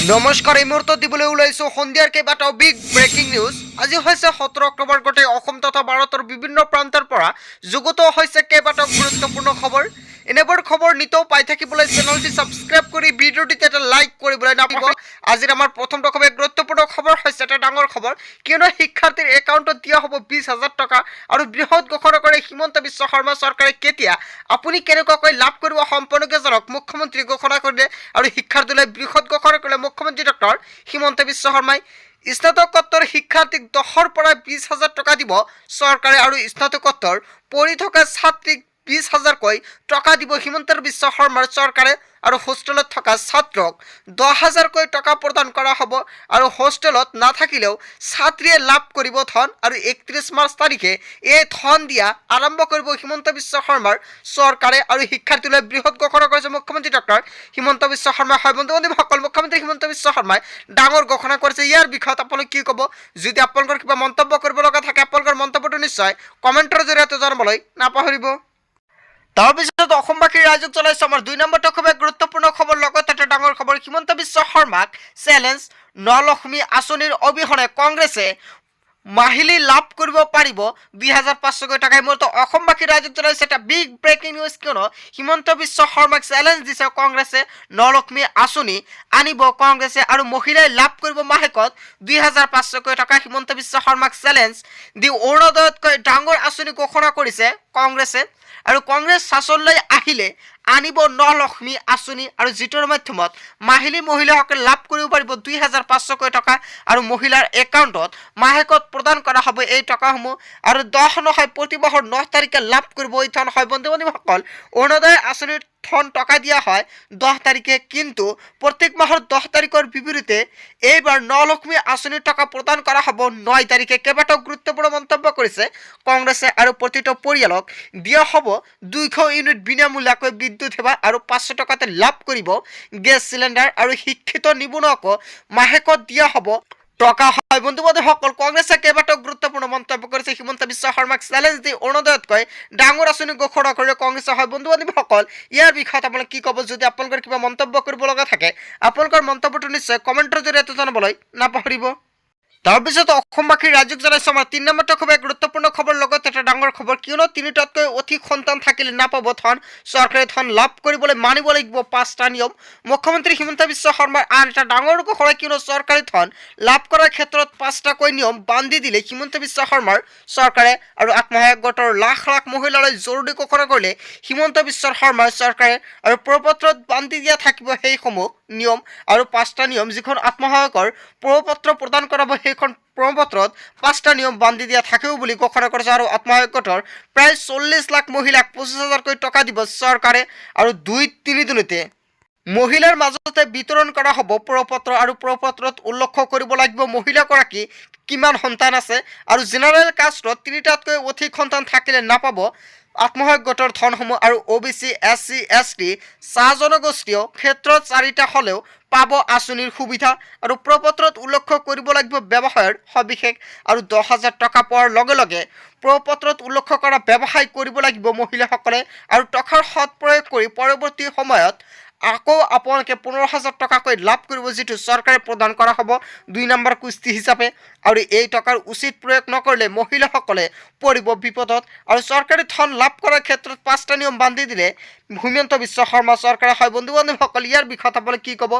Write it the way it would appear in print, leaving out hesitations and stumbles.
নমস্কাৰ, এই মুহূৰ্তত দিবলৈ ওলাইছোঁ সন্ধিয়াৰ কেইবাটাও বিগ ব্ৰেকিং নিউজ। আজি হৈছে 17 অক্টোবৰ। গোটেই অসম তথা ভাৰতৰ বিভিন্ন প্ৰান্তৰ পৰা যুগুত হৈছে কেইবাটাও গুৰুত্বপূৰ্ণ খবৰ। এনেবোৰ খবৰ নিতৌ পাই থাকিবলৈ চেনেলটি ছাবস্ক্ৰাইব কৰি ভিডিঅ'টিতে এটা লাইক কৰিবলৈ নাপাহৰিব। আজিৰ আমাৰ প্ৰথমটো খবৰ গুৰুত্বপূৰ্ণ খবৰ হৈছে এটা ডাঙৰ খবৰ, কিয়নো শিক্ষাৰ্থীৰ একাউণ্টত দিয়া হ'ব 20,000 টকা আৰু বৃহৎ ঘোষণা কৰে হিমন্ত বিশ্ব শৰ্মা চৰকাৰে। কেতিয়া আপুনি কেনেকুৱাকৈ লাভ কৰিব সম্পূৰ্ণকৈ জানক। মুখ্যমন্ত্ৰী ঘোষণা কৰিলে আৰু শিক্ষাৰ্থীলৈ বৃহৎ ঘোষণা কৰিলে মুখ্যমন্ত্ৰী ডক্টৰ হিমন্ত বিশ্ব শৰ্মাই। স্নাতকোত্তৰ শিক্ষাৰ্থীক 10ৰ পৰা 20,000 টকা দিব চৰকাৰে আৰু স্নাতকোত্তৰ পঢ়ি থকা ছাত্ৰীক 20,000কৈ টকা দিব হিমন্ত বিশ্ব শৰ্মাৰ চৰকাৰে আৰু হোষ্টেলত থকা ছাত্ৰক 10,000কৈ টকা প্ৰদান কৰা হ'ব আৰু হোষ্টেলত নাথাকিলেও ছাত্ৰীয়ে লাভ কৰিব ধন আৰু 31 মাৰ্চ তাৰিখে এই ধন দিয়া আৰম্ভ কৰিব হিমন্ত বিশ্ব শৰ্মাৰ চৰকাৰে আৰু শিক্ষাৰ্থীলৈ বৃহৎ ঘোষণা কৰিছে মুখ্যমন্ত্ৰী ডক্টৰ হিমন্ত বিশ্ব শৰ্মা। হয় বন্ধু-বান্ধৱীসকল, মুখ্যমন্ত্ৰী হিমন্ত বিশ্ব শৰ্মাই ডাঙৰ ঘোষণা কৰিছে। ইয়াৰ বিষয়ত আপোনালোকে কি ক'ব? যদি আপোনালোকৰ কিবা মন্তব্য কৰিব লগা থাকে আপোনালোকৰ মন্তব্যটো নিশ্চয় কমেণ্টৰ জৰিয়তে জনাবলৈ নাপাহৰিব। তাৰপিছত অসমবাসীৰ ৰাইজক জনাইছোঁ আমাৰ 2 নম্বৰটো খুব গুৰুত্বপূৰ্ণ খবৰ, লগত এটা ডাঙৰ খবৰ। হিমন্ত বিশ্ব শৰ্মাক চেলেঞ্জ, নলক্ষ্মী আঁচনিৰ অবিহনে কংগ্ৰেছে মাহিলী লাভ কৰিব পাৰিব 2,500কৈ টকা। এই মুহূৰ্তত অসমবাসীৰ ৰাইজক জনাইছে এটা বিগ ব্ৰেকিং নিউজ, কিয়নো হিমন্ত বিশ্ব শৰ্মাক চেলেঞ্জ দিছে কংগ্ৰেছে। নলক্ষ্মী আঁচনি আনিব কংগ্ৰেছে আৰু মহিলাই লাভ কৰিব মাহেকত 2,500কৈ টকা। হিমন্ত বিশ্ব শৰ্মাক চেলেঞ্জ দি অৰুণোদয়তকৈ ডাঙৰ আঁচনি ঘোষণা কৰিছে কংগ্ৰেছে আৰু কংগ্ৰেছ শাসনলৈ আহিলে আনিব নলক্ষ্মী আঁচনি আৰু যিটোৰ মাধ্যমত মাহিলী মহিলাসকলে লাভ কৰিব পাৰিব 2,500কৈ টকা আৰু মহিলাৰ একাউণ্টত মাহেকত প্ৰদান কৰা হ'ব এই টকাসমূহ আৰু 10 নহয় প্ৰতি মাহৰ 9 তাৰিখে লাভ কৰিব এই ধন। হয় বন্ধু-বান্ধৱীসকল, অৰুণোদয় আঁচনিৰ ধন টকা দিয়া হয় 10 তাৰিখে, কিন্তু প্ৰত্যেক মাহৰ 10 তাৰিখৰ বিপৰীতে এইবাৰ নলক্ষ্মী আঁচনিৰ টকা প্ৰদান কৰা হ'ব 9 তাৰিখে। কেইবাটাও গুৰুত্বপূৰ্ণ মন্তব্য কৰিছে কংগ্ৰেছে আৰু প্ৰতিটো পৰিয়ালক দিয়া হ'ব 200 ইউনিট বিনামূলীয়াকৈ বিদ্যুৎ সেৱা আৰু 500 টকাতে লাভ কৰিব গেছ চিলিণ্ডাৰ আৰু শিক্ষিত নিবনুৱাকো মাহেকত দিয়া হ'ব টকা। হয় বন্ধু-বান্ধৱীসকল, কংগ্ৰেছে কেইবাটাও গুৰুত্বপূৰ্ণ মন্তব্য কৰিছে হিমন্ত বিশ্ব শৰ্মাক চেলেঞ্জ দি অৰুণোদয়তকৈ ডাঙৰ আঁচনি ঘোষণা কৰিলে কংগ্ৰেছে। হয় বন্ধু-বান্ধৱীসকল, ইয়াৰ বিষয়ত আপোনালোকে কি ক'ব? যদি আপোনালোকৰ কিবা মন্তব্য কৰিব লগা থাকে আপোনালোকৰ মন্তব্যটো নিশ্চয় কমেণ্টৰ জৰিয়তে জনাবলৈ নাপাহৰিব। তাৰপিছত অসমবাসীৰ ৰাইজক জনাইছোঁ আমাৰ 3 নম্বৰটো খুব গুৰুত্বপূৰ্ণ খবৰ, লগত এটা ডাঙৰ খবৰ, কিয়নো 3টাতকৈ অধিক সন্তান থাকিলে নাপাব ধন। চৰকাৰে ধন লাভ কৰিবলৈ মানিব লাগিব 5টা নিয়ম। মুখ্যমন্ত্ৰী হিমন্ত বিশ্ব শৰ্মাৰ আন এটা ডাঙৰ ঘোষণা, কিয়নো চৰকাৰী ধন লাভ কৰাৰ ক্ষেত্ৰত 5টাকৈ নিয়ম বান্ধি দিলে হিমন্ত বিশ্ব শৰ্মাৰ চৰকাৰে আৰু আত্মসহায়ক গোটৰ লাখ লাখ মহিলালৈ জৰুৰী ঘোষণা কৰিলে হিমন্ত বিশ্ব শৰ্মাৰ চৰকাৰে আৰু প্ৰপত্ৰত বান্ধি দিয়া থাকিব সেইসমূহ নিয়ম আৰু 5টা নিয়ম। যিখন আত্মসহায়কৰ প্ৰপত্ৰ প্ৰদান কৰা হ'ব সেইখন প্ৰপত্ৰত 5টা নিয়ম বান্ধি দিয়া থাকিব বুলি ঘোষণা কৰিছে আৰু আত্মসহায়ক গোটৰ প্ৰায় 40 লাখ মহিলাক 25,000কৈ টকা দিব চৰকাৰে আৰু 2-3 দিনতে মহিলাৰ মাজতে বিতৰণ কৰা হ'ব প্ৰপত্ৰ আৰু প্ৰপত্ৰত উল্লেখ কৰিব লাগিব মহিলাগৰাকী কিমান সন্তান আছে আৰু জেনেৰেল কাষ্টত 3টাতকৈ অধিক সন্তান থাকিলে নাপাব আত্মসহায়ক গোটৰ ধনসমূহ আৰু OBC SC ST চাহ জনগোষ্ঠীয় ক্ষেত্ৰত 4টা হ'লেও পাব আঁচনিৰ সুবিধা আৰু প্ৰপত্ৰত উল্লেখ কৰিব লাগিব ব্যৱসায়ৰ সবিশেষ আৰু 10,000 টকা পোৱাৰ লগে লগে প্ৰপত্ৰত উল্লেখ কৰা ব্যৱসায় কৰিব লাগিব মহিলাসকলে আৰু টকাৰ সৎ প্ৰয়োগ কৰি পৰৱৰ্তী সময়ত আকৌ আপোনালোকে 15,000 টকাকৈ লাভ কৰিব, যিটো চৰকাৰে প্ৰদান কৰা হ'ব 2 নম্বৰ কিস্তি হিচাপে। আৰু এই টকাৰ উচিত প্ৰয়োগ নকৰিলে মহিলাসকলে পৰিব বিপদত আৰু চৰকাৰী ধন লাভ কৰাৰ ক্ষেত্ৰত 5টা নিয়ম বান্ধি দিলে হিমন্ত বিশ্ব শৰ্মা চৰকাৰে। হয় বন্ধু-বান্ধৱীসকল, ইয়াৰ বিষয়ত আপোনালোকে কি ক'ব?